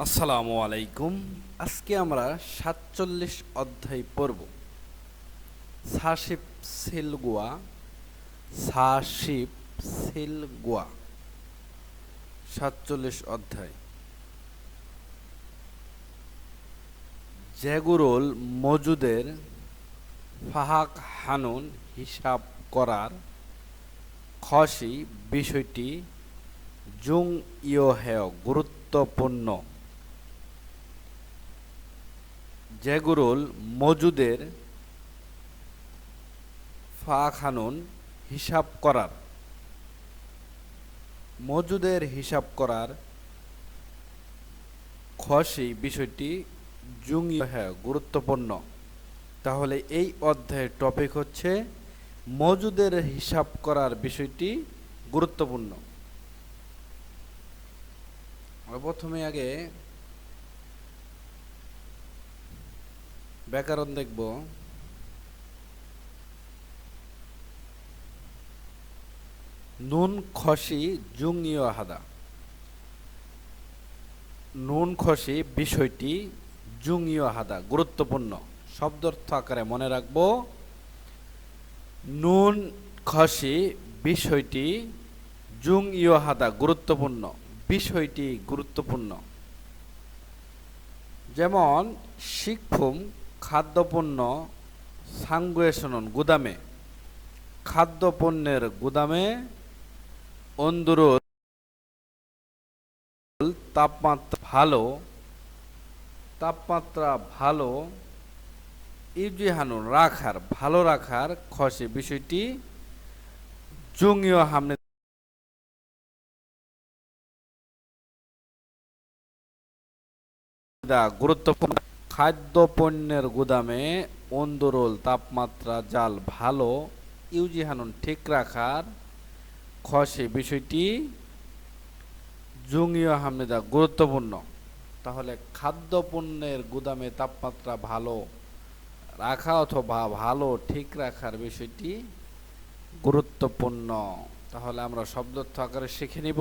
আসসালামু আলাইকুম। আজকে আমরা ৪৭ অধ্যায় পড়ব। সাশিপ সিলগুয়া, সাশিপ সিলগুয়া, ৪৭ অধ্যায়। জেগুরুল মজুদের ফাহাক হানুন হিসাব করার খসি বিষয়টি জুং ইয়োহেয় গুরুত্বপূর্ণ। জেগুরুল মজুদের ফাখানুন হিসাব করার মজুদের হিসাব করার খসি বিষয়টি জুংইয় গুরুত্বপূর্ণ। তাহলে এই অধ্যায়ের টপিক হচ্ছে মজুদের হিসাব করার বিষয়টি গুরুত্বপূর্ণ। প্রথমে আগে ব্যাকরণ দেখব। নুন খসি জুংইয় হাদা। নুন খসি বিষয়টি জুংইয় হাদা গুরুত্বপূর্ণ। শব্দার্থ আকারে মনে রাখব। নুন খসি বিষয়টি জুংইয় হাদা গুরুত্বপূর্ণ। বিষয়টি গুরুত্বপূর্ণ। যেমন শিকফুম খাদ্যপণ্য সাংগুয়েশনন গুদামে, খাদ্যপণ্যের গুদামে অন্দুরুল তাপমাত্রা ভালো ইউজিহানুন ভালো রাখার খসে বিষয়টি জুংইয় হামনে গুরুত্বপূর্ণ। খাদ্যপণ্যের গুদামে অন্দুরুল তাপমাত্রা জাল ভালো ইউজিহানুন ঠিক রাখার খসে বিষয়টি জুংইয় হামনেদা গুরুত্বপূর্ণ। তাহলে খাদ্যপণ্যের গুদামে তাপমাত্রা ভালো রাখা অথবা ভালো ঠিক রাখার বিষয়টি গুরুত্বপূর্ণ। তাহলে আমরা শব্দার্থ আকারে শিখে নিব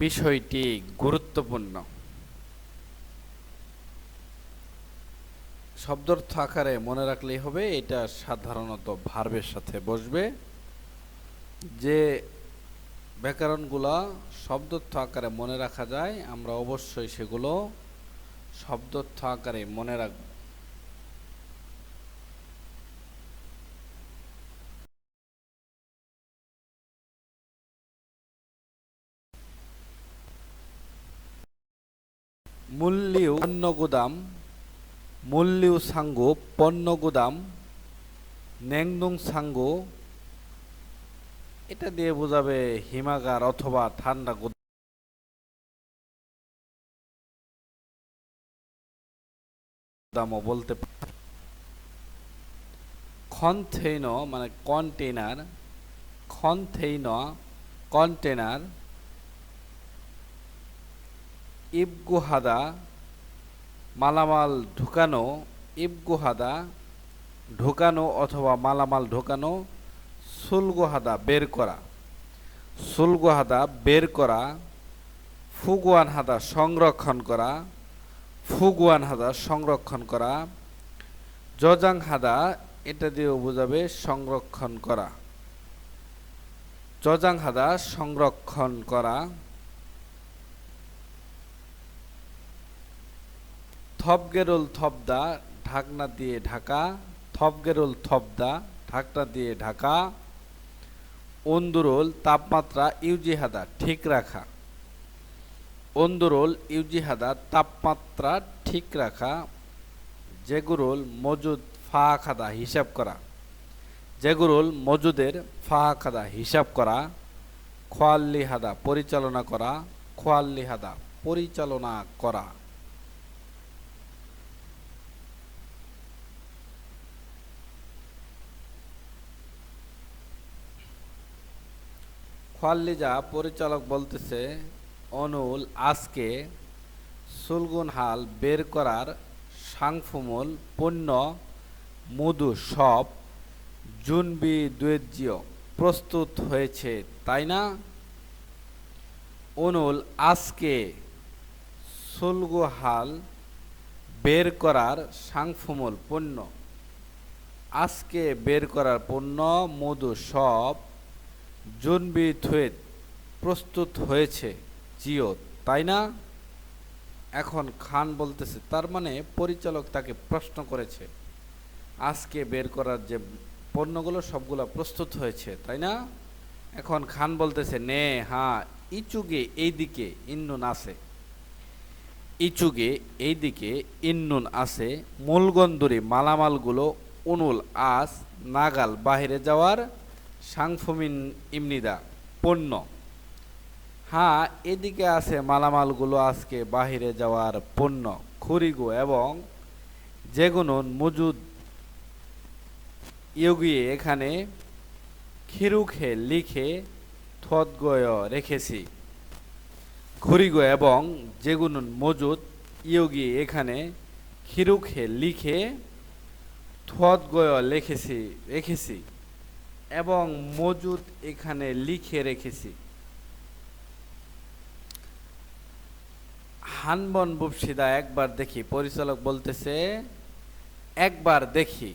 বিষয়টি গুরুত্বপূর্ণ। শব্দার্থ আকারে মনে রাখলেই হবে। এটা সাধারণত ভার্বের সাথে বসবে। যে ব্যাকরণগুলো শব্দার্থ আকারে মনে রাখা যায় আমরা অবশ্যই সেগুলো শব্দার্থ আকারে মনে রাখব। মূল্যু পণ্য গুদাম, মূল্যু সাঙ্গু পণ্য গুদাম, নেংদুং সাঙ্গু এটা দিয়ে বোঝাবে হিমাগার অথবা ঠান্ডা গুদামও বলতে পারে। খনথেইন মানে কন্টেনার, খনথেইন কন্টেনার, ইবগুহাদা মালামাল ঢুকানো, ইবগুহাদা ঢুকানো অথবা মালামাল ঢুকানো, সুলগুহাদা বের করা, সুলগুহাদা বের করা, ফুগুয়ান হাদা সংরক্ষণ করা, ফুগুয়ান হাদা সংরক্ষণ করা, জজাং হাদা এটা দিয়েও বোঝাবে সংরক্ষণ করা, জজাং হাদা সংরক্ষণ করা। থপগেরুল থপদা ঢাকনা দিয়ে ঢাকা, থপগেরুল থপদা ঢাকনা দিয়ে ঢাকা, অন্দুরুল তাপমাত্রা ইউজিহাদা ঠিক রাখা, অন্দুরুল ইউজিহাদা তাপমাত্রা ঠিক রাখা। জেগুরুল মজুদ ফাখাদা হিসাব করা, জেগুরুল মজুদের ফাখাদা হিসাব করা। খোয়াল্লিহাদা পরিচালনা করা, খোয়াল্লিহাদা পরিচালনা করা। খোয়াল্লিজা পরিচালক বলতেছে অনুল আজকে সুলগুন হাল বের করার সাংফুমুল পণ্য মধু সব জুনবি দুয়েজিও প্রস্তুত হয়েছে তাই না? অনুল আজকে সুলগু হাল বের করার সাংফুমুল পণ্য। আজকে বের করার পণ্য মধু সব জুনবি থুয়েত প্রস্তুত হয়েছে জিও, তাই না? এখন খান বলতেছে, তার মানে পরিচালক তাকে প্রশ্ন করেছে আজকে বের করার যে পণ্যগুলো সবগুলো প্রস্তুত হয়েছে, তাই না? এখন খান বলতেছে নে হ্যাঁ, ইচুগে এইদিকে ইন্নুন আছে, ইচুগে এইদিকে ইন্নুন আছে, মূলগন্ধুরি মালামালগুলো উনুল আস নাগাল বাহিরে যাওয়ার সাংফুমিন ইমনিদা পণ্য। হ্যাঁ, এদিকে আছে মালামালগুলো আজকে বাহিরে যাওয়ার পণ্য। খুরিগো এবং যেগুলো মজুদ ইয়োগিয়ে এখানে খিরুখে লিখে থদগয় রেখেছি। খুরিগো এবং যেগুলো মজুদ ইয়োগি এখানে খিরুখে লিখে থদগয় রেখেছি এবং মজুদ এখানে লিখে রেখেছি। হানবন বুপসিদা একবার দেখি, পরিচালক বলতেছে একবার দেখি।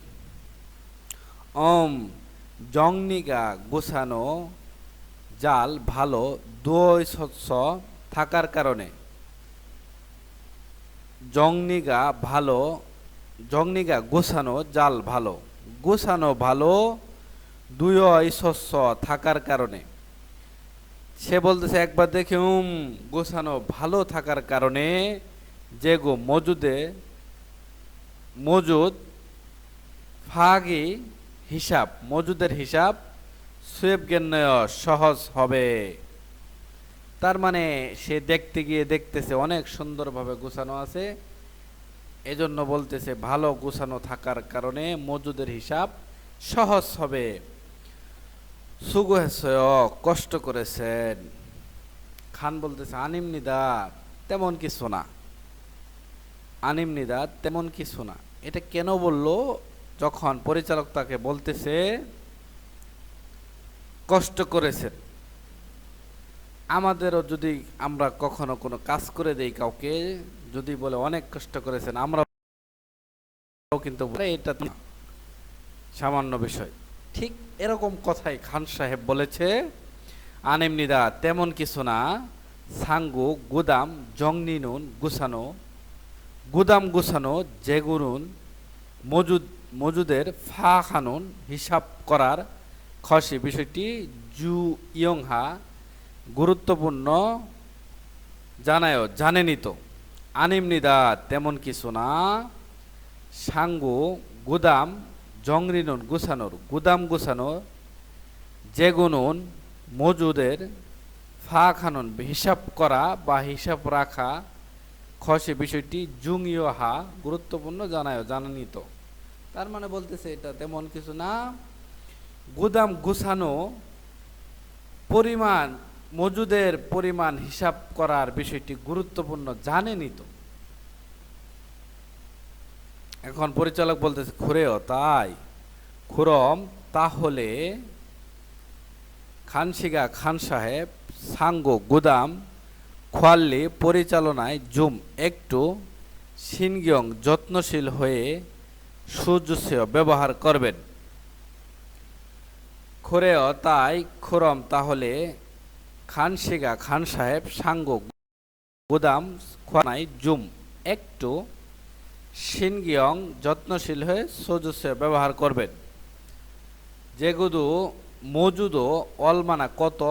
জংনিগা গোছানো জাল ভালো দই স্বচ্ছ থাকার কারণে। জংনিগা গোছানো জাল ভালো, গোছানো ভালো দুই স্বচ্ছ থাকার কারণে। সে বলতেছে একবার দেখে গোছানো ভালো থাকার কারণে যে গো মজুদ ফাগি হিসাব, মজুদের হিসাব সুয়েবজ্ঞানয় সহজ হবে। তার মানে সে দেখতে গিয়ে দেখতেছে অনেক সুন্দরভাবে গোছানো আছে, এজন্য বলতেছে ভালো গোছানো থাকার কারণে মজুদের হিসাব সহজ হবে। সুগোহেসয় কষ্ট করেছেন। খান বলতেছে আনিমনিদা তেমন কিছু না, আনিমনিদা তেমন কিছু না। এটা কেন বলল? যখন পরিচালক তাকে বলতেছে কষ্ট করেছেন। আমাদেরও যদি আমরা কখনো কোনো কাজ করে দেই কাউকে, যদি বলে অনেক কষ্ট করেছেন, আমরাও কিন্তু এটা সামান্য বিষয়। ঠিক এরকম কথাই খান সাহেব বলেছে আনিমনিদা তেমন কিছু না। সাঙ্গু গুদাম জংনিনুন গুছানো, গুদাম গুছানো যেগুনুন মজুদের ফা খানুন হিসাব করার খসি বিষয়টি জু ইয়ংহা গুরুত্বপূর্ণ জানেনি তো। আনিমনিদা তেমন কিছু না। সাঙ্গু গুদাম জংরিনুন গুদাম গুছানো যেগুনুন মজুদের ফা খানুন হিসাব করা বা হিসাব রাখা খসে বিষয়টি জুংইয় হা গুরুত্বপূর্ণ জানানি তো। তার মানে বলতেছে এটা তেমন কিছু না। গুদাম গুছানো পরিমাণ, মজুদের পরিমাণ হিসাব করার বিষয়টি গুরুত্বপূর্ণ জানেনি তো। এখন পরিচালক বলতেছে খুরেও তাই, খুরম তাহলে খানসিগা খান সাহেব সাঙ্গো গুদাম খোয়াল্লি পরিচালনায় জুম একটু সিনগিয়ং যত্নশীল হয়ে সুজুসেয় ব্যবহার করবেন। খুরেও তাই, খুরম তাহলে খানসিগা খান সাহেব সাঙ্গো গুদাম খোয়ানায় জুম একটু সিনগিয়ং যত্নশীল হয়ে সুজুসেয় ব্যবহার করবেন। যেগুদু মজুদো অলমানা কত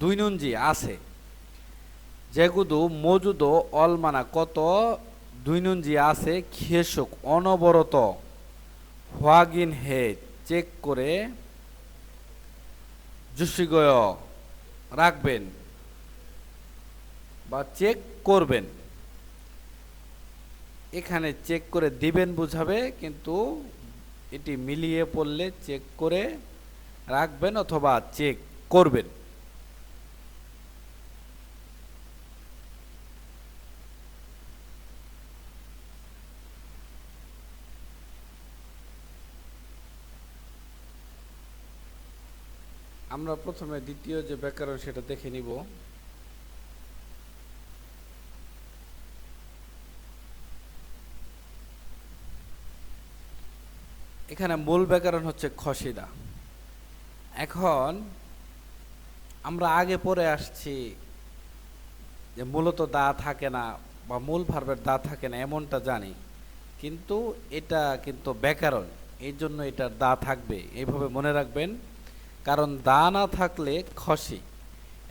দুই নুনজি আছে, যেগুদু মজুদো অলমানা কত দুই নুনজি আছে খেসুক অনবরত হোয়াগিন হে চেক করে জুসিগয় রাখবেন বা চেক করবেন। এখানে চেক করে দিবেন বুঝাবে, কিন্তু এটি মিলিয়ে পড়লে চেক করে রাখবেন অথবা চেক করবেন। আমরা প্রথমে দ্বিতীয় যে ব্যাকরণ সেটা দেখে নিব। এখানে মূল ব্যাকরণ হচ্ছে খসিদা। এখন আমরা আগে পড়ে আসছি যে মূলত দা থাকে না বা মূল ভার্বের দা থাকে না এমনটা জানি, কিন্তু এটা কিন্তু ব্যাকরণ, এই জন্য এটার দা থাকবে, এইভাবে মনে রাখবেন। কারণ দা না থাকলে খসি,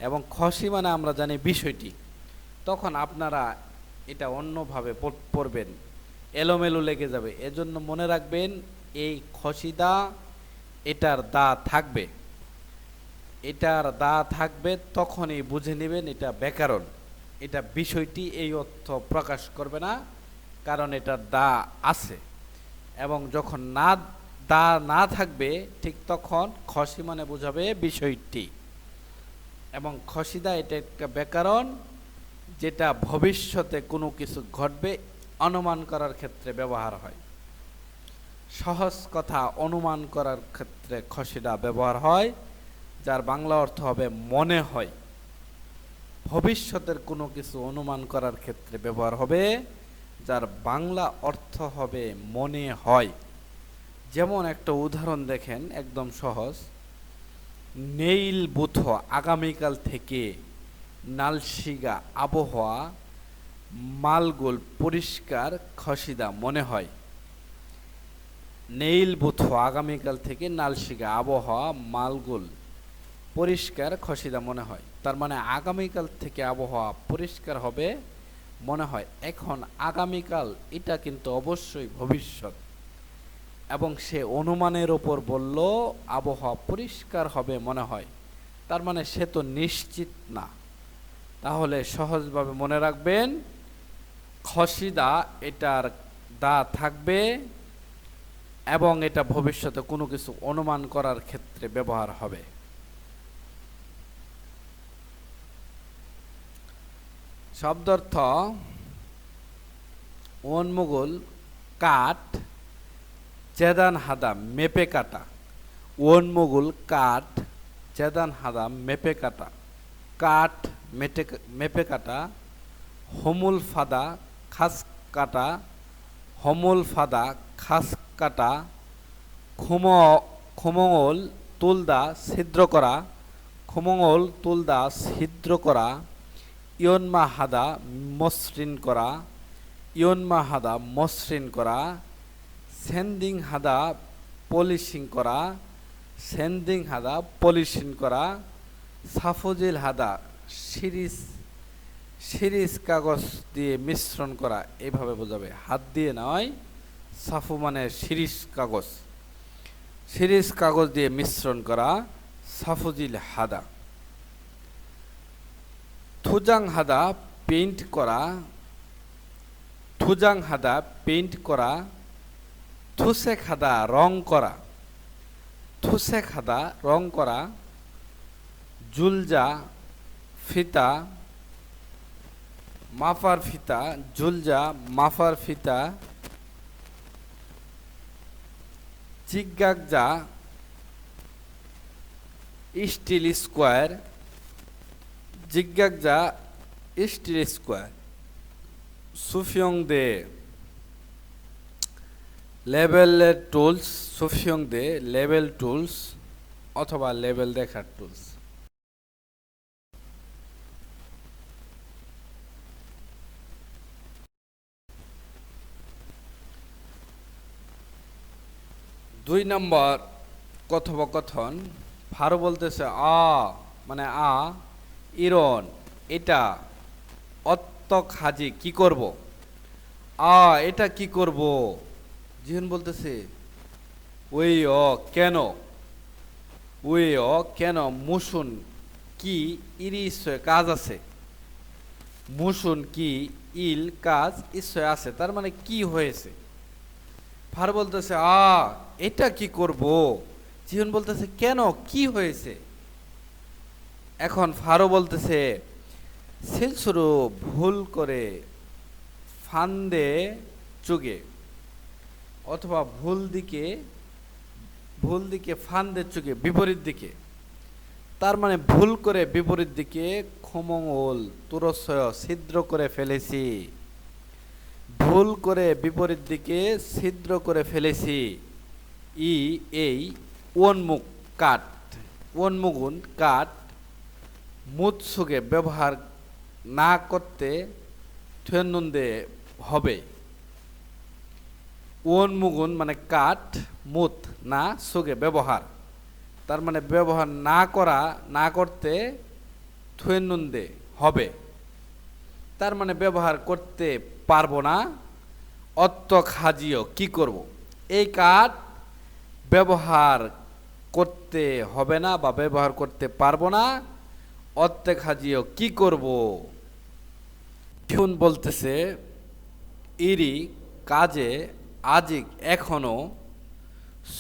এবং খসি মানে আমরা জানি বিষয়টি, তখন আপনারা এটা অন্যভাবে পড়বেন, এলোমেলো লেগে যাবে। এজন্য মনে রাখবেন এই খসিদা, এটার দা থাকবে, এটার দা থাকবে, তখনই বুঝে নেবেন এটা ব্যাকরণ, এটা বিষয়টি এই অর্থ প্রকাশ করবে না, কারণ এটার দা আছে। এবং যখন দা না থাকবে ঠিক তখন খসি মানে বোঝাবে বিষয়টি, এবং খসিদা এটা একটা ব্যাকরণ যেটা ভবিষ্যতে কোনো কিছু ঘটবে অনুমান করার ক্ষেত্রে ব্যবহার হয়। সহজ কথা, অনুমান করার ক্ষেত্রে খসিদা ব্যবহার হয়, যার বাংলা অর্থ হবে মনে হয়। ভবিষ্যতের কোনো কিছু অনুমান করার ক্ষেত্রে ব্যবহার হবে, যার বাংলা অর্থ হবে মনে হয়। যেমন একটা উদাহরণ দেখেন, একদম সহজ। নেইল বুথ আগামীকাল থেকে নালশিগা আবহাওয়া মালগুল পরিষ্কার খসিদা মনে হয়। নেইল বুথ আগামীকাল থেকে নালশিগা আবহাওয়া মালগুল পরিষ্কার খসিদা মনে হয়, তার মানে আগামীকাল থেকে আবহাওয়া পরিষ্কার হবে মনে হয়। এখন আগামীকাল এটা কিন্তু অবশ্যই ভবিষ্যৎ, এবং সে অনুমানের ওপর বলল আবহাওয়া পরিষ্কার হবে মনে হয়, তার মানে সে তো নিশ্চিত না। তাহলে সহজভাবে মনে রাখবেন খসিদা, এটার দা থাকবে এবং এটা ভবিষ্যতে কোনো কিছু অনুমান করার ক্ষেত্রে ব্যবহার হবে। শব্দার্থ ওনমুগুল কাঠ চেদান হাদা মেপে কাটা। ওনমুগুল কাঠ চেদান হাদা মেপে কাটা, কাঠ মেপে কাটা। হমুল ফাদা খাস কাটা, হমুল ফাদা খাস কাটা। খুমঙ্গল তুলদা ছিদ্র করা, খুমঙ্গল তুলদা ছিদ্র করা। ইয়নমা হাদা মসৃণ করা, ইয়নমা হাদা মসৃণ করা। সেন্দিং হাদা পলিশিং করা, সেন্দিং হাদা পলিশিং করা। সাফজিল হাদা সিরিজ কাগজ দিয়ে মিশ্রণ করা, এইভাবে বোঝাবে, হাত দিয়ে নয়। সাফু মানে সিরিজ কাগজ, সিরিজ কাগজ দিয়ে মিশ্রণ করা। সাফজিল হাদা। থুজাং হাদা পেইন্ট করা, থুজাং হাদা পেইন্ট করা। থুসেক হাদা রং করা, থুসেক হাদা রং করা। জুলজা ফিতা মাফার ফিতা, জুলজা মাফার ফিতা। জিগগাগজা স্টিল স্কোয়ার, জিগগাগজা স্টিল স্কোয়ার। সুফিয়ং দে লেবেলের টুলস, সুফিয়ং দে লেবেল টুলস অথবা লেবেল দেখার টুলস। দুই নম্বর কথোপকথন। ফারু বলতেছে আ মানে আ ইরন এটা, অত্তক হাজি কি করব। আ এটা কি করব। জিহন বলতেছে ওই অ কেন, ওই অ কেন। মুসুন কি ইরি ইশ্বয় কাজ আছে, মুসুন কি ইল কাজ ইশ্বয় আছে, তার মানে কি হয়েছে। ফারু বলতেছে আ এটা কি করব। জিহন বলতেছে কেন, কি হয়েছে। এখন ফারু বলতেছে সিলসুরু ভুল করে ফান্দে চুগে, অথবা ভুল দিকে ফান্দে চুগে বিপরীত দিকে, তার মানে ভুল করে বিপরীত দিকে। খমঙ্গল তুরস্বয় ছিদ্র করে ফেলেছি, ভুল করে বিপরীত দিকে ছিদ্র করে ফেলেছি। ই এই ওয়ানমুখ কাঠ ওয়ানমুগুন কাঠ মুৎসুগে ব্যবহার না করতে থুয়েনুন্দে হবে। ওয়ানমুগুন মানে কাঠ, মুত না সুগে ব্যবহার, তার মানে ব্যবহার না করতে থুয়েনুন্দে হবে, তার মানে ব্যবহার করতে পারবো না। অত্ত খাজিও কি করব, এই কাঠ ব্যবহার করতে হবে না বা ব্যবহার করতে পারবো না। অত্তে খাজিও কি করব। এখন বলতেছে ইরি কাজে আজিক এখনো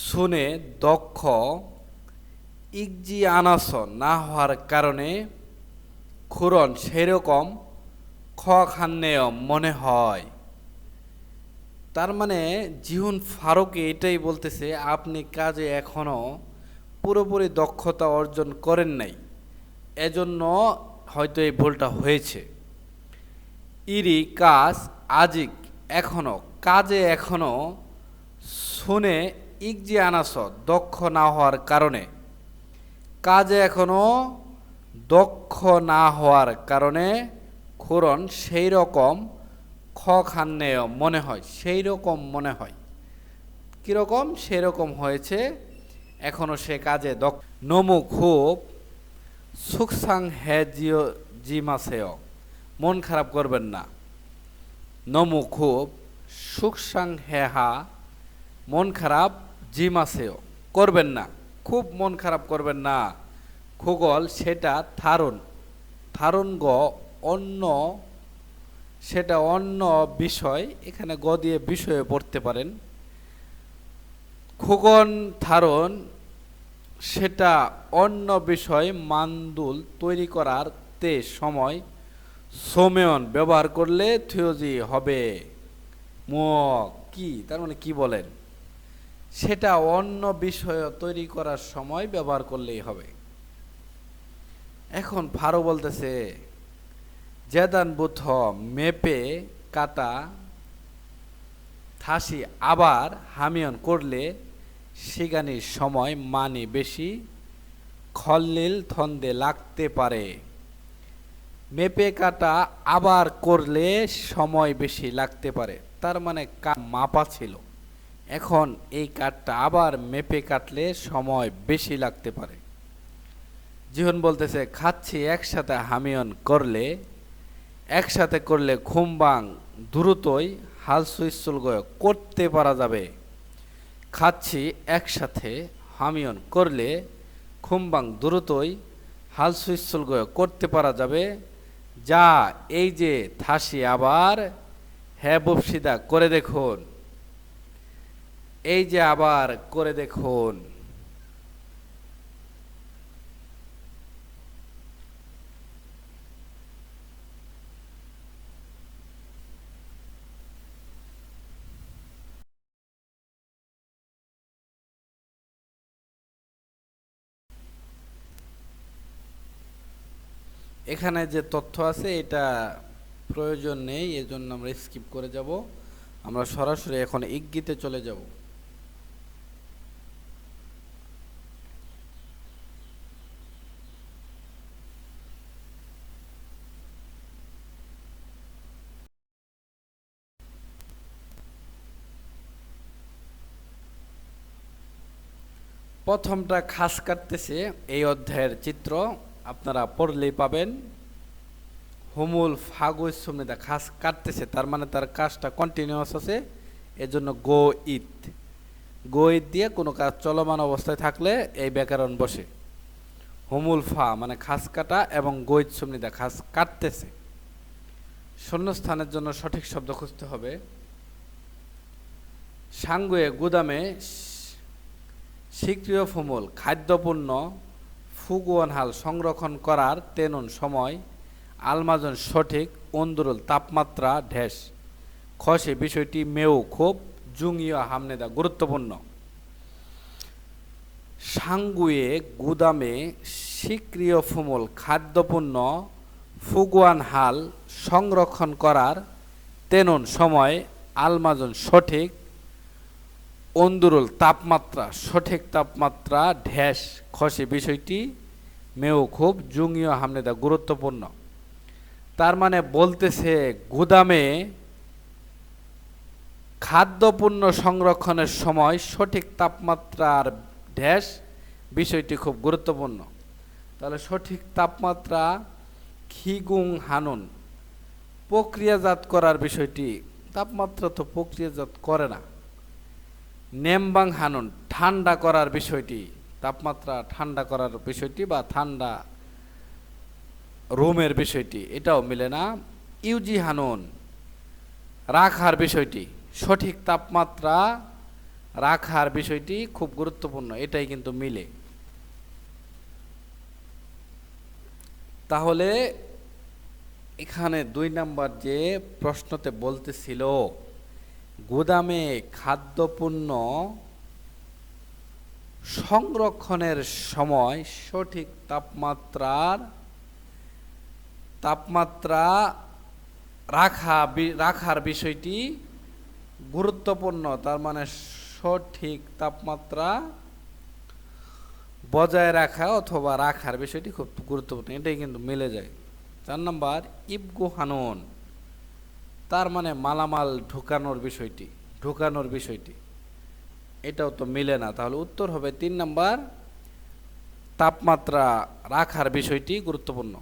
শুনে দক্ষ ইকজি আনাস না হওয়ার কারণে খুরন সেরকম খ খান্নেয় মনে হয়। তার মানে জিহুন ফারুকে এটাই বলতেছে আপনি কাজে এখনো পুরোপুরি দক্ষতা অর্জন করেন নাই, এজন্য হয়তো এই ভুলটা হয়েছে। ইরি কাজ আজিক এখনো কাজে এখনো শুনে ইকজি আনাস দক্ষ না হওয়ার কারণে, কাজে এখনো দক্ষ না হওয়ার কারণে খুরন সেই রকম খ খান্নেয় মনে হয়, সেই রকম মনে হয়। কীরকম? সেরকম হয়েছে, এখনো সে কাজে দক্ষ। নমু খুব সুখসাং হে জিও জিমাসেও মন খারাপ করবেন না। নমু খুব সুখসাং হে হা মন খারাপ জিমাসেও করবেন না, খুব মন খারাপ করবেন না। খুগল সেটা থারুন, থারুন গ অন্য, সেটা অন্য বিষয়, এখানে গ দিয়ে বিষয়ে পড়তে পারেন। খুগন থারুন সেটা অন্য বিষয় মান্দুল তৈরি করার তে সময় সোমেয়ন ব্যবহার করলে থিওজি হবে। ম কি তার মানে কি বলেন, সেটা অন্য বিষয় তৈরি করার সময় ব্যবহার করলেই হবে। এখন ফারো বলতেছে জেদান বুথ মেপে কাটা থাসি আবার হামিয়ন করলে সিগানির সময় মানি বেশি খলনীল থন্দে লাগতে পারে। মেপে কাটা আবার করলে সময় বেশি লাগতে পারে, তার মানে মাপা ছিল, এখন এই কাঠটা আবার মেপে কাটলে সময় বেশি লাগতে পারে। জিহন বলতেছে খাচ্ছি একসাথে হামিয়ন করলে, একসাথে করলে খুমবাং দ্রুতই হাল সুইসুল গয় করতে পারা যাবে। খাচ্ছি একসাথে হামিয়ন করলে খুমবাং দ্রুতই হাল সুইসুল গয় করতে পারা যাবে। যা এই যে থাসি আবার হ্যাঁ বপসিদা করে দেখুন, এই যে আবার করে দেখুন। এখানে যে তথ্য আছে এটা প্রয়োজন নেই, এজন্য আমরা স্কিপ করে যাব। আমরা সরাসরি এখন ইঙ্গিতে চলে যাব। প্রথমটা খাস কাটতেছে, এই অধ্যায়ের চিত্র আপনারা পড়লেই পাবেন। হুমুল ফাগুস সুমেদা খাস কাটতেছে, তার মানে তার কাজটা কন্টিনিউয়াস আছে, এজন্য গো ইত, গো ইত দিয়ে কোনো কাজ চলমান অবস্থায় থাকলে এই ব্যাকরণ বসে। হুমুল ফা মানে খাস কাটা এবং গো ইত সুমেদা খাস কাটতেছে। শূন্যস্থানের জন্য সঠিক শব্দ খুঁজতে হবে। সাঙ্গুয়ে গুদামে সক্রিয় ফুমুল খাদ্যপণ্য ফুগুয়ানহাল সংরক্ষণ করার তেনুন সময় আলমাজন সঠিক অন্দুরুল তাপমাত্রা ঢেস খসে বিষয়টি মেও খুব জুঙীয় হামনেদা গুরুত্বপূর্ণ। সাঙ্গুয়ে গুদামে সক্রিয় ফুমুল খাদ্যপণ্য ফুগুয়ানহাল সংরক্ষণ করার তেনুন সময় আলমাজন সঠিক অন্দুরুল তাপমাত্রা সঠিক তাপমাত্রা ড্যাশ খসে বিষয়টি মেও খুব জুঙীয় হামনেদা গুরুত্বপূর্ণ। তার মানে বলতেছে গুদামে খাদ্যপণ্য সংরক্ষণের সময় সঠিক তাপমাত্রার ড্যাশ বিষয়টি খুব গুরুত্বপূর্ণ। তাহলে সঠিক তাপমাত্রা খিগুং হানুন প্রক্রিয়াজাত করার বিষয়টি, তাপমাত্রা তো প্রক্রিয়াজাত করে না। নেমবাং হানুন ঠান্ডা করার বিষয়টি, তাপমাত্রা ঠান্ডা করার বিষয়টি বা ঠান্ডা রুমের বিষয়টি এটাও মিলে না। ইউজি হানুন রাখার বিষয়টি, সঠিক তাপমাত্রা রাখার বিষয়টি খুব গুরুত্বপূর্ণ, এটাই কিন্তু মিলে। তাহলে এখানে 2 নাম্বার যে প্রশ্নতে বলতেছিল গুদামে খাদ্যপণ্য সংরক্ষণের সময় সঠিক তাপমাত্রা রাখার বিষয়টি গুরুত্বপূর্ণ। তার মানে সঠিক তাপমাত্রা বজায় রাখা অথবা রাখার বিষয়টি খুব গুরুত্বপূর্ণ, এটাই কিন্তু মিলে যায়। 4 নাম্বার ইবগু হানুন তার মানে মালামাল ঢুকানোর বিষয়টি এটাও তো মিলে না। তাহলে উত্তর হবে 3 নাম্বার তাপমাত্রা রাখার বিষয়টি গুরুত্বপূর্ণ।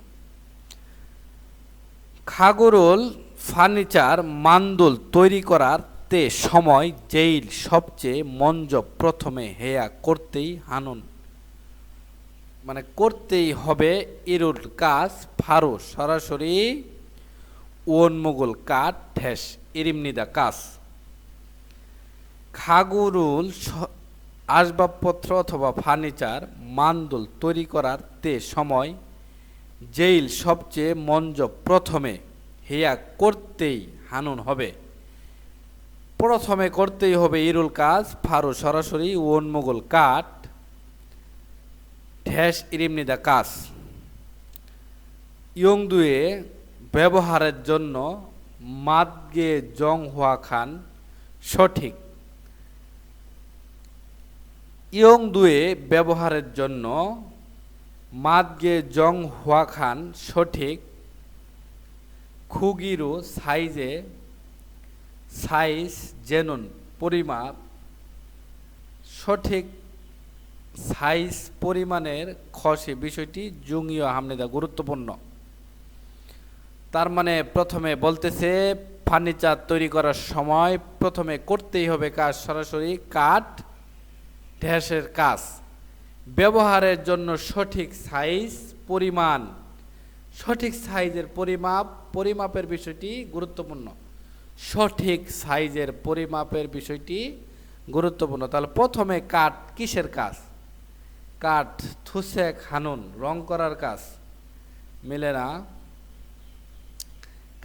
খাগরুল ফার্নিচার মান্দুল তৈরি করার তে সময় যেইল সবচেয়ে মঞ্জ প্রথমে হেয়া করতেই হানুন, মানে করতেই হবে ইরুল কাজ ফারু সরাসরি ওনমুগল কাঠ ঠেস ইরিমনিদা কাজ। খাগুরুল আসবাবপত্র অথবা ফার্নিচার মান্দুল তৈরি করার তে সময় যেইল সবচেয়ে মঞ্জ প্রথমে হেয়া করতেই হানুন হবে, প্রথমে করতেই হবে ইরুল কাজ ফারু সরাসরি ওনমুগল কাঠ ঠেস ইরিমনিদা কাজ। ইয়ংদুয়ে ব্যবহারের জন্য মাদগে জং হুয়া খান সঠিক। ইয়ংদুয়ে ব্যবহারের জন্য মাদগে জং হুয়া খান সঠিক। খুগিরু সাইজ জেনুন পরিমাপ, সঠিক সাইজ পরিমাণের খসে বিষয়টি জুঙীয় হামনেদা গুরুত্বপূর্ণ। তার মানে প্রথমে বলতেছে ফার্নিচার তৈরি করার সময় প্রথমে করতেই হবে কাজ সরাসরি কাঠ ঢ্যাসের কাজ। ব্যবহারের জন্য সঠিক সাইজ পরিমাণ, সঠিক সাইজের পরিমাপের বিষয়টি গুরুত্বপূর্ণ, সঠিক সাইজের পরিমাপের বিষয়টি গুরুত্বপূর্ণ। তাহলে প্রথমে কাঠ কিসের কাজ? কাঠ থুসেক হানুন রং করার কাজ, মিলে না।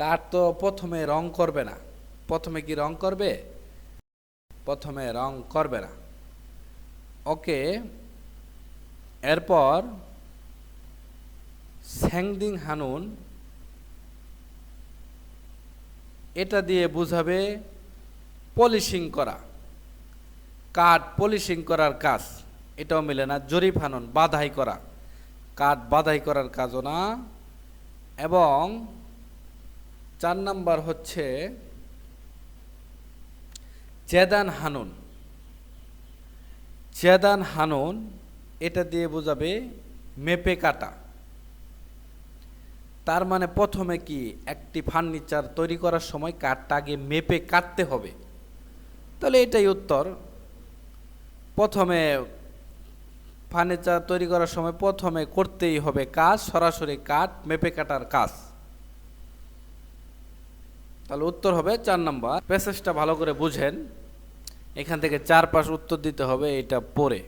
কাঠ তো প্রথমে রং করবে না, প্রথমে কি রং করবে? প্রথমে রং করবে না। ওকে, এরপর স্যাংদিং হানুন এটা দিয়ে বুঝাবে পলিশিং করা, কাঠ পলিশিং করার কাজ, এটাও মিলে না। জরিপ হানুন বাধাই করা, কাঠ বাধাই করার কাজও না। এবং 4 নাম্বার হচ্ছে চেদান হানুন এটা দিয়ে বোঝাবে মেপে কাটা। তার মানে প্রথমে কি একটি ফার্নিচার তৈরি করার সময় কাঠটা আগে মেপে কাটতে হবে, তাহলে এটাই উত্তর। প্রথমে ফার্নিচার তৈরি করার সময় প্রথমে করতেই হবে কাজ সরাসরি কাঠ মেপে কাটার কাজ, তাহলে উত্তর হবে 4 নাম্বার। প্যাসেজটা ভালো করে বুঝেন, এখান থেকে 4-5 উত্তর দিতে হবে এটা পড়ে।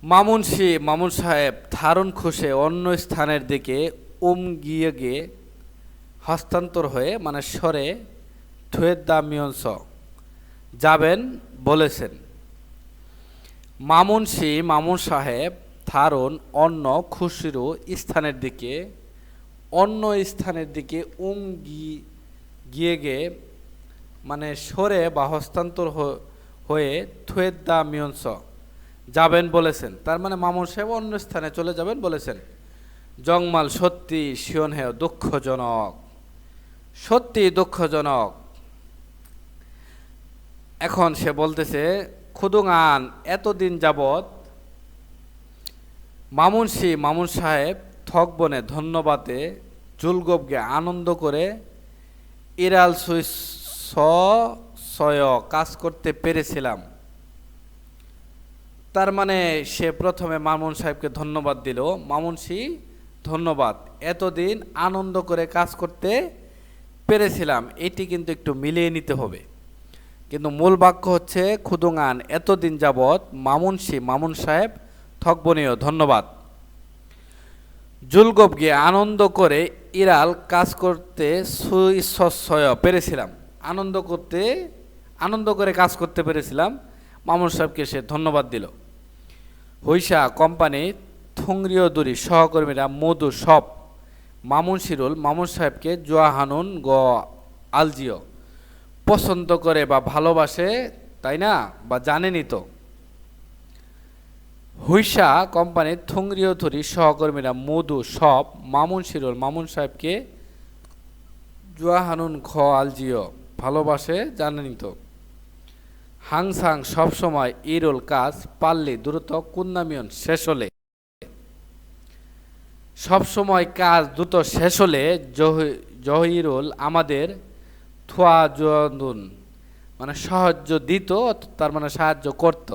মামুন সাহেব ধারণ খুশে অন্য স্থানের দিকে গিয়ে হস্তান্তর হয়ে মানে সরে থুয়েদামিয়ন্স যাবেন বলেছেন। মামুন সাহেব ধারণ অন্য খুশিরও স্থানের দিকে গিয়ে মানে সরে বা হস্তান্তর হয়ে থুয়েদ্দা মিয়ন্স যাবেন বলেছেন। তার মানে মামুন সাহেব অন্য স্থানে চলে যাবেন বলেছেন। জংমাল সত্যি শিয়ন হেয় দুঃখজনক, সত্যি দুঃখজনক। এখন সে বলতেছে খুদুঙান এতদিন যাবৎ মামুন সাহেব থকবনে ধন্যবাদে জুলগবকে আনন্দ করে ইরাল সয় কাজ করতে পেরেছিলাম। তার মানে সে প্রথমে মামুন সাহেবকে ধন্যবাদ দিল, মামুনসি ধন্যবাদ, এতদিন আনন্দ করে কাজ করতে পেরেছিলাম, এটি কিন্তু একটু মিলিয়ে নিতে হবে। কিন্তু মূল বাক্য হচ্ছে খুদুঙান এতদিন যাবৎ মামুন সাহেব থকবনীয় ধন্যবাদ জুলগবকে আনন্দ করে ইরাল কাজ করতে সুইসয় পেরেছিলাম, আনন্দ করে কাজ করতে পেরেছিলাম। মামুন সাহেবকে সে ধন্যবাদ দিল। হৈসা কোম্পানি থুংরিয় দুরি সহকর্মীরা মধু সব মামুন সাহেবকে জোয়াহানুন গ আলজিও পছন্দ করে বা ভালোবাসে, তাই না, বা জানেনই তো। হৈসা কোম্পানির থুংরিয় ধরি সহকর্মীরা মধু সব মামুন সাহেবকে জোয়াহানুন খ আলজিও ভালোবাসে, জানেনই তো। হাংসাং সবসময় ইরোল কাজ পাল্লি দ্রুত কুন্নামিয়ন শেষ হলে, সবসময় কাজ দ্রুত শেষ হলে জহিরুল আমাদের থুয়া জুন মানে সাহায্য দিত, তার মানে সাহায্য করত।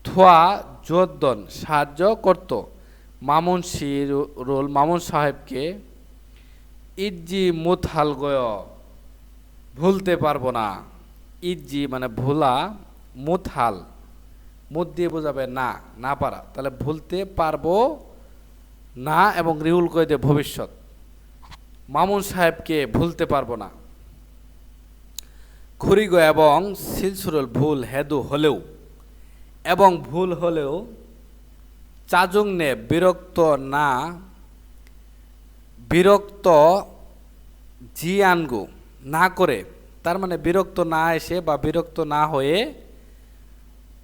থুয়া জোদ্দন সাহায্য করত মামুন সাহেবকে ইজ্জি মুথাল গয় ভুলতে পারবো না। ইজ্জি মানে ভোলা, মুথাল মুদ দিয়ে বোঝাবে না, না পারা, তাহলে ভুলতে পারবো না এবং রিউল করে দিয়ে ভবিষ্যৎ, মামুন সাহেবকে ভুলতে পারবো না। খুরিগ এবং সিলসুরল ভুল হেদু হলেও এবং ভুল হলেও চাজুংনে বিরক্ত জিয়ানগু না করে, তার মানে বিরক্ত না এসে বা বিরক্ত না হয়ে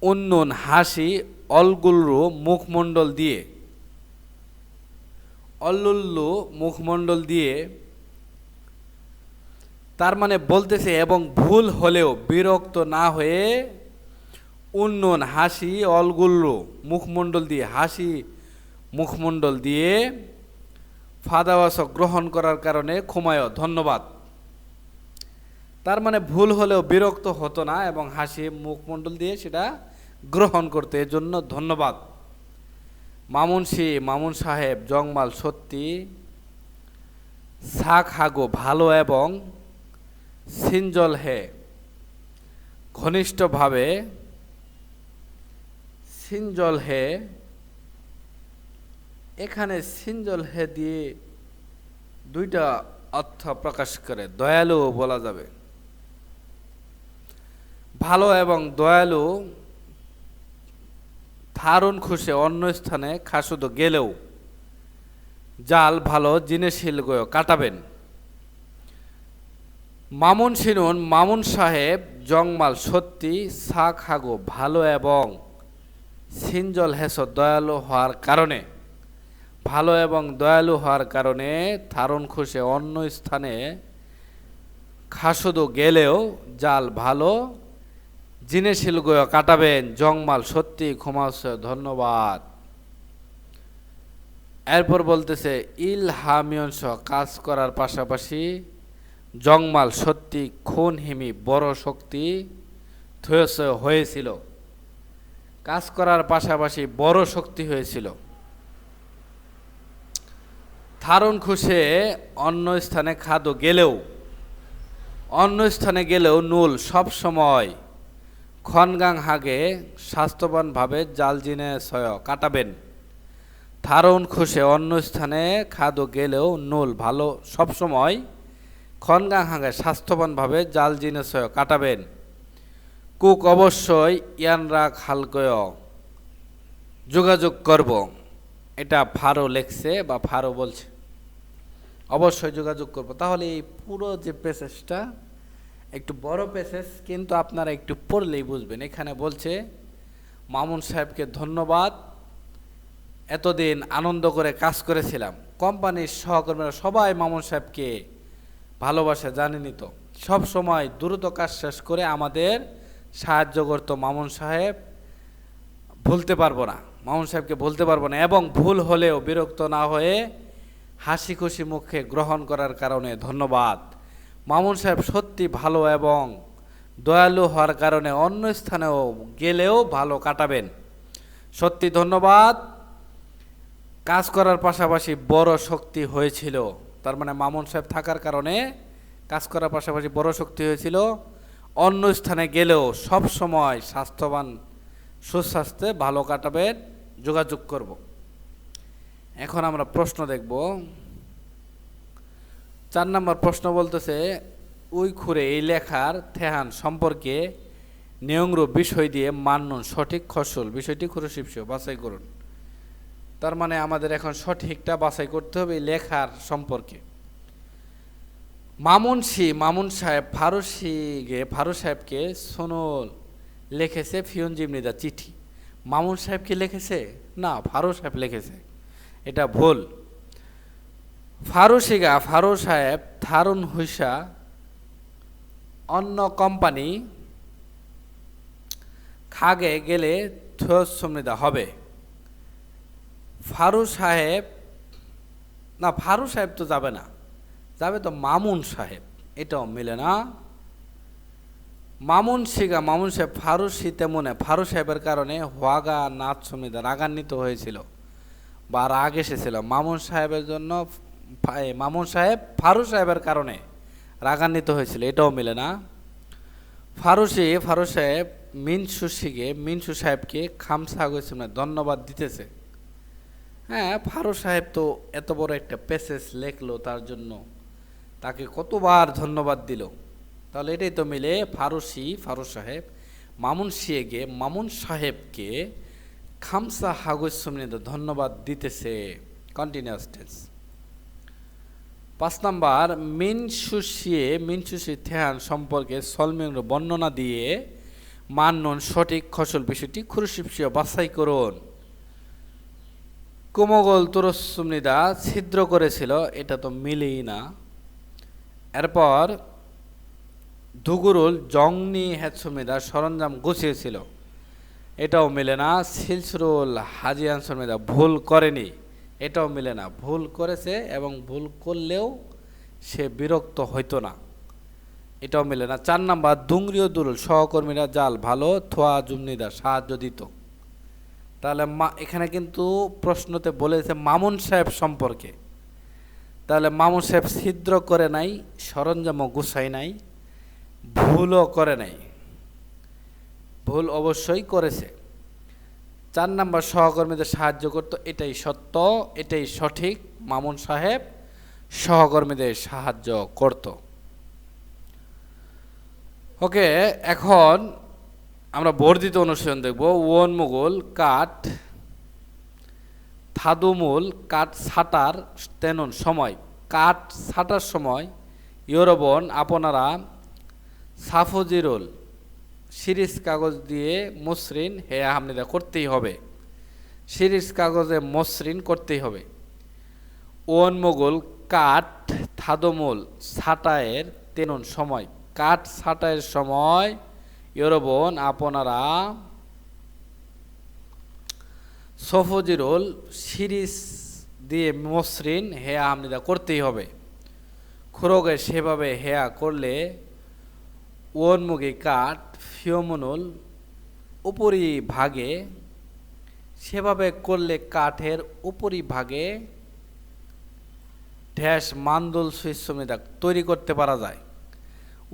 উন্নুন হাসি অলগুল্লু মুখমণ্ডল দিয়ে, তার মানে বলতেছে এবং ভুল হলেও বিরক্ত না হয়ে উন্নন হাসি অলগুল্লু মুখমণ্ডল দিয়ে ফাদাওয়াসক গ্রহণ করার কারণে ক্ষমায় ধন্যবাদ। তার মানে ভুল হলেও বিরক্ত হতো না এবং হাসি মুখমণ্ডল দিয়ে সেটা গ্রহণ করতে, এজন্য ধন্যবাদ। মামুন সাহেব জংমাল সত্যি শাক হাগো ভালো এবং সিনজল হে ঘনিষ্ঠভাবে, সিনজল হে এখানে সিনজল হে দিয়ে দুইটা অর্থ প্রকাশ করে, দয়ালু বলা যাবে। ভালো এবং দয়ালু থারুন খুশে অন্য স্থানে খাসুদ গেলেও জাল ভালো জিনিসশীল কাটাবেন। মামুন সাহেব জংমাল সত্যি শাক হাগো ভালো এবং সিনজল হেস দয়ালু হওয়ার কারণে, ভালো এবং দয়ালু হওয়ার কারণে থারুন খুশে অন্য স্থানে খাসুদ গেলেও জাল ভালো জিনিসশীল কাটাবেন। জংমাল সত্যি ক্ষমাস ধন্যবাদ। এরপর বলতেছে ইলহামিয়ংস কাজ করার পাশাপাশি জংমাল সত্যি খুন হিমি বড় শক্তি হয়েছিল, কাজ করার পাশাপাশি বড় শক্তি হয়েছিল। থারুন খুশে অন্য স্থানে গেলেও নুল সব সময় খনগাং হাগে স্বাস্থ্যবানভাবে জাল জিনে সয় কাটাবেন। থারুন খুশে অন্য স্থানে গেলেও নুল ভালো সবসময় খনগাং হাগে স্বাস্থ্যবানভাবে জাল জিনে সয় কাটাবেন। কুক অবশ্যই ইয়ানরা খালকয় যোগাযোগ করব, এটা ফারো লেখছে বা ফারো বলছে, অবশ্যই যোগাযোগ করব। তাহলে এই পুরো যে প্যাসেজটা একটু বড় প্যাসেজ, কিন্তু আপনারা একটু পড়লেই বুঝবেন। এখানে বলছে মামুন সাহেবকে ধন্যবাদ, এতদিন আনন্দ করে কাজ করেছিলাম। কোম্পানির সহকর্মীরা সবাই মামুন সাহেবকে ভালোবাসে, জানেনই তো। সব সময় দ্রুত কাজ শেষ করে আমাদের সাহায্য করতো। মামুন সাহেব ভুলতে পারবো না, মামুন সাহেবকে ভুলতে পারবো না, এবং ভুল হলেও বিরক্ত না হয়ে হাসি খুশি মুখে গ্রহণ করার কারণে ধন্যবাদ। মামুন সাহেব সত্যি ভালো এবং দয়ালু হওয়ার কারণে অন্য স্থানেও গেলেও ভালো কাটাবেন। সত্যি ধন্যবাদ। কাজ করার পাশাপাশি বড় শক্তি হয়েছিল। তার মানে মামুন সাহেব থাকার কারণে কাজ করার পাশাপাশি বড় শক্তি হয়েছিল। অন্য স্থানে গেলেও সব সময় স্বাস্থ্যবান, সুস্বাস্থ্যে ভালো কাটাবেন, যোগাযোগ করব। এখন আমরা প্রশ্ন দেখব। 4 নম্বর প্রশ্ন বলতেছে, উই খুরে এই লেখার থেহান সম্পর্কে নিয়ংরূপ বিষয় দিয়ে মান্নুন সঠিক খসল বিষয়টি খুরশিপস বাছাই করুন। তার মানে আমাদের এখন সঠিকটা বাছাই করতে হবে লেখার সম্পর্কে। মামুন সাহেব ফারু সাহেবকে সোনল লিখেছে ফিয়নজিমনিদা চিঠি। মামুন সাহেব কি লিখেছে? না, ফারু সাহেব লিখেছে। এটা ভুল। ফারু সাহেব থারুন হুইসা অন্য কোম্পানি খাগে গেলে থুয়সমিদা হবে। ফারু সাহেব তো যাবে না, যাবে তো মামুন সাহেব, এটাও মিলে না। মামুন সাহেব ফারুসি তেমনে ফারু সাহেবের কারণে হোয়াগা নাথ সমিদা রাগান্বিত হয়েছিল বা রাগ এসেছিল। মামুন সাহেব ফারু সাহেবের কারণে রাগান্বিত হয়েছিল, এটাও মিলে না। ফারু সাহেব মিনসু সাহেবকে খামসা গেছে ধন্যবাদ দিতেছে। হ্যাঁ, ফারু সাহেব তো এত বড় একটা প্যাসেজ লেখলো, তার জন্য তাকে কতবার ধন্যবাদ দিল। তাহলে এটাই তো মিলে। ফারু সাহেব মামুন সাহেবকে খামসা হাগুসমিনে ধন্যবাদ দিতেছে। Continuous tense. 5 নাম্বার মিনসুসি থেহান সম্পর্কে সলমিং বর্ণনা দিয়ে মান্নুন সঠিক খসল বিষয়টি খুরশিপসিও বাছাই করুন। কুমগল তুরসুমনিদা ছিদ্র করেছিল, এটা তো মিলেই না। এরপর ধুগুরুল জংনি হেৎসুমিদা সরঞ্জাম গুছিয়েছিল, এটাও মিলে না। সিলসুরুল হাজিয়ান সমিদা ভুল করেনি, এটাও মিলে না। ভুল করেছে এবং ভুল করলেও সে বিরক্ত হইতো না, এটাও মিলে না। 4 নাম্বার দুংরিও দুরুল সহকর্মীরা জাল ভালো থোয়া জুমনিদা সাহায্য দিত। তাহলে এখানে কিন্তু প্রশ্নতে বলেছে মামুন সাহেব সম্পর্কে। তাহলে মামুন সাহেব ছিদ্র করে নাই, সরঞ্জামও গুছাই নাই, ভুলও করে নাই। ভুল অবশ্যই করেছে। 4 নাম্বার সহকর্মীদের সাহায্য করত, এটাই সত্য, এটাই সঠিক। মামুন সাহেব সহকর্মীদের সাহায্য করত। ওকে, এখন আমরা বর্ধিত অনুশীলন দেখব। ওন মুগল কাঠ থাদুমুল কাঠ ছাটার তেনুন সময়, কাঠ ছাটার সময় ইউরোবন আপনারা সাফজিরুল সিরিজ কাগজ দিয়ে মসৃণ হেয়া হামনিদা করতেই হবে। সিরিজ কাগজে মসৃণ করতেই হবে। ওন মুগল কাঠ থাদুমুল ছাটায়ের তেনুন সময়, কাঠ ছাটায়ের সময় ইউরোবন আপনারা সফজিরুল সিরিজ দিয়ে মসৃণ হেয়া হামনিদা করতেই হবে। খুরগে সেভাবে হেয়া করলে ওনমুগি কাঠ ফিয়মনুল উপরি ভাগে, সেভাবে করলে কাঠের উপরি ভাগে ঢ্যাস মান্দুল সুইসমিদা তৈরি করতে পারা যায়।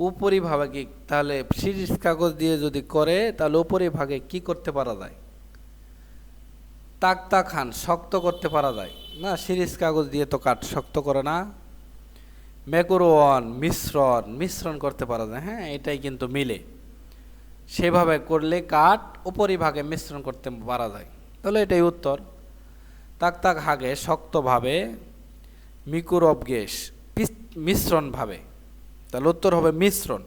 উপরি ভাগে কি, তাহলে সিরিজ কাগজ দিয়ে যদি করে তাহলে উপরি ভাগে কি করতে পারা যায়? তাক্তা খান শক্ত করতে পারা যায় না, সিরিজ কাগজ দিয়ে তো কাঠ শক্ত করে না। মেকুরোয়ান মিশ্রণ করতে পারা যায়, হ্যাঁ এটাই কিন্তু মিলে। সেভাবে করলে কাঠ উপরিভাগে মিশ্রণ করতে পারা যায়, তাহলে এটাই উত্তর। তাক হাগে শক্তভাবে, মিকুরব গ্যাস মিশ্রণভাবে, তাহলে উত্তর হবে মিশ্রণ।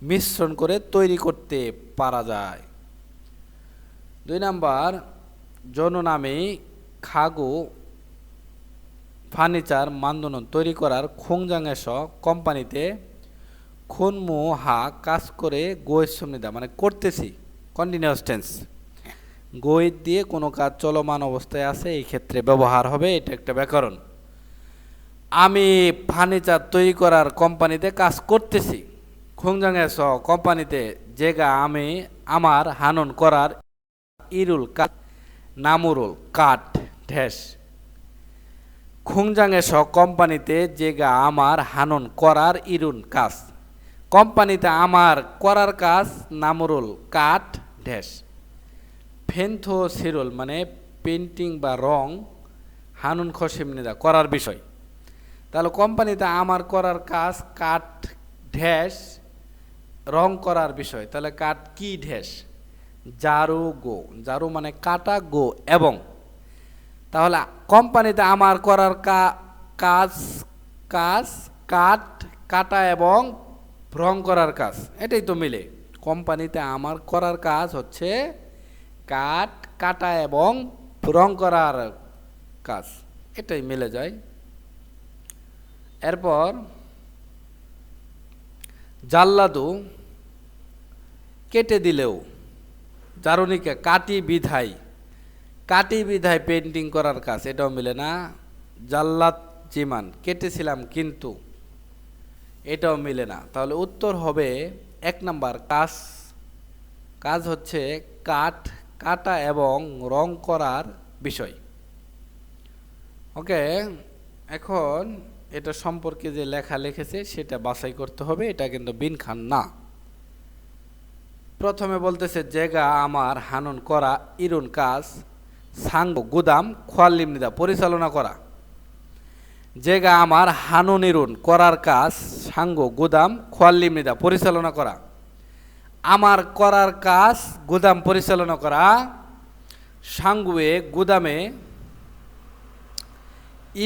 মিশ্রণ করে তৈরি করতে পারা যায়। 2 নাম্বার, জননামে খাগো ফার্নিচার মানদণ্ড তৈরি করার খোংজাংএস কোম্পানিতে খুনমু হা কাজ করে গোয়ের সমনিদা মানে করতেছি কন্টিনিউয়াস টেন্স। গোয়ের দিয়ে কোনো কাজ চলমান অবস্থায় আছে এই ক্ষেত্রে ব্যবহার হবে, এটা একটা ব্যাকরণ। আমি ফার্নিচার তৈরি করার কোম্পানিতে কাজ করতেছি। খোংজাংএস কোম্পানিতে যেগা আমি আমার হানন করার ইরুল কাট নামুরুল কাট ঢেস। খোংজাংএস কোম্পানিতে যেগা আমার হানন করার ইরুন কাজ। কোম্পানিতে আমার করার কাজ নামুরুল কাট ঢেস। ফেন্থো সিরুল মানে পেন্টিং বা রং, হানুন খসিমনিদা করার বিষয়। তাহলে কোম্পানিতে আমার করার কাজ কাঠ ঢ্যাস রং করার বিষয়। তাহলে কাঠ কি ঢ্যাস? জারু গো, জারু মানে কাটা গো এবং। তাহলে কোম্পানিতে আমার করার কাজ কাজ কাঠ কাটা এবং রং করার কাজ, এটাই তো মিলে। কোম্পানিতে আমার করার কাজ হচ্ছে কাঠ কাটা এবং রং করার কাজ, এটাই মিলে যায়। এরপর জাল্লাদু কেটে দিলেও, জারুনিকে কাটি বিধায় পেন্টিং করার কাজ, এটাও মিলে না। জাল্লাদ জিমান কেটেছিলাম কিন্তু, এটাও মিলে না। তাহলে উত্তর হবে 1 নাম্বার, কাজ হচ্ছে কাঠ কাটা এবং রং করার বিষয়। ওকে, এখন এটা সম্পর্কে যে লেখা লিখেছে সেটা বাছাই করতে হবে, এটা কিন্তু বিন খান না। প্রথমে বলতেছে যেগা আমার হানন করা ইরুন কাজ সাঙ্গ গুদাম খোয়াল্লিমনিদা পরিচালনা করা। যেগা আমার হানন ইরুন করার কাজ সাঙ্গ গুদাম খোয়াল্লিমনিদা পরিচালনা করা। আমার করার কাজ গুদাম পরিচালনা করা। সাঙ্গুয়ে গুদামে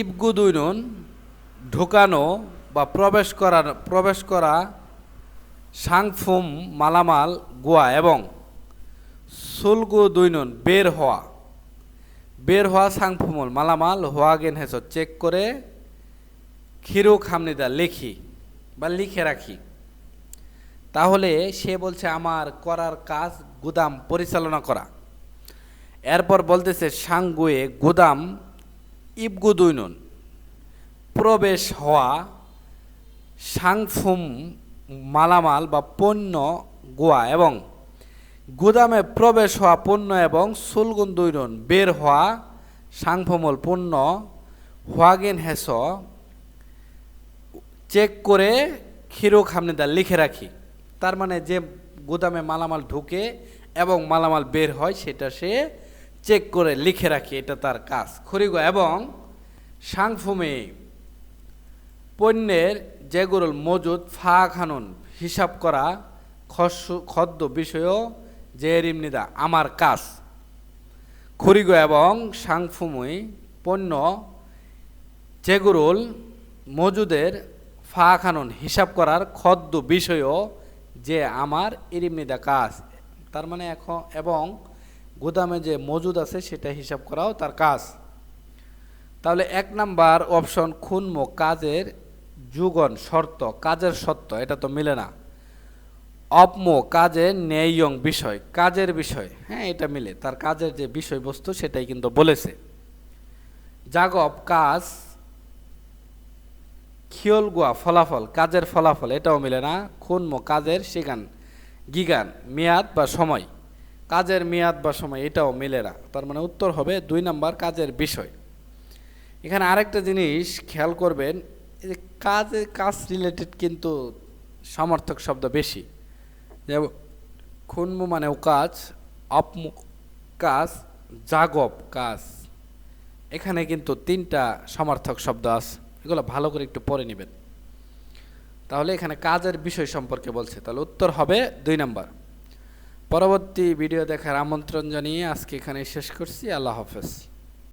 ইবগুদুইনুন ঢুকানো বা প্রবেশ করা সাংফুম মালামাল গোয়া এবং সুলগুদুইনুন বের হওয়া সাংফুমুল মালামাল হোয়াগেন হেস চেক করে খিরু খামনিদা লিখি বা লিখে রাখি। তাহলে সে বলছে আমার করার কাজ গুদাম পরিচালনা করা। এরপর বলতেছে সাঙ্গুয়ে গুদাম ইবগুদুইনুন প্রবেশ হওয়া সাংফুম মালামাল বা পণ্য গোয়া এবং গুদামে প্রবেশ হওয়া পণ্য এবং সুলগুন্দুইনুন বের হওয়া সাংফুমল পণ্য হোয়াগেন হেস চেক করে খিরো খামনিদা লিখে রাখি। তার মানে যে গুদামে মালামাল ঢুকে এবং মালামাল বের হয় সেটা সে চেক করে লিখে রাখি, এটা তার কাজ। খরিগো এবং সাংফুমে পণ্যের যেগুলোর মজুদ ফা খানুন হিসাব করা খদ্য বিষয় যে রিমনিদা আমার কাজ। খরিগো এবং সাংফুমুই পণ্য যেগুলোর মজুদের ফা খানুন হিসাব করার খদ্য বিষয় যে আমার ইরিমনিদা কাজ। তার মানে এখন এবং গুদামে যে মজুদ আছে সেটা হিসাব করাও তার কাজ। তাহলে 1 নাম্বার অপশন খুনমো কাজের যুগন শর্ত, কাজের শর্ত, এটা তো মিলে না। অপমো কাজের ন্যায়ং বিষয়, কাজের বিষয়, হ্যাঁ এটা মিলে, তার কাজের যে বিষয়বস্তু সেটাই কিন্তু বলেছে। জাগব কাজ, খিয়ল গুয়া ফলাফল, কাজের ফলাফল, এটাও মিলে না। খুনমো কাজের সিগান গিগান মেয়াদ বা সময়, কাজের মেয়াদ বা সময়, এটাও মিলে না। তার মানে উত্তর হবে 2 নাম্বার কাজের বিষয়। এখানে আরেকটা জিনিস খেয়াল করবেন, এই কাজ রিলেটেড কিন্তু সমার্থক শব্দ বেশি। যেমন খুনমু মানেও কাজ, অপমু কাজ, জাগব কাজ, এখানে কিন্তু 3টা সমার্থক শব্দ আছে, এগুলো ভালো করে একটু পড়ে নেবেন। তাহলে এখানে কাজের বিষয় সম্পর্কে বলছে, তাহলে উত্তর হবে 2 নাম্বার। পরবর্তী ভিডিও দেখার আমন্ত্রণ জানিয়ে আজকে এখানে শেষ করছি। আল্লাহ হাফেজ।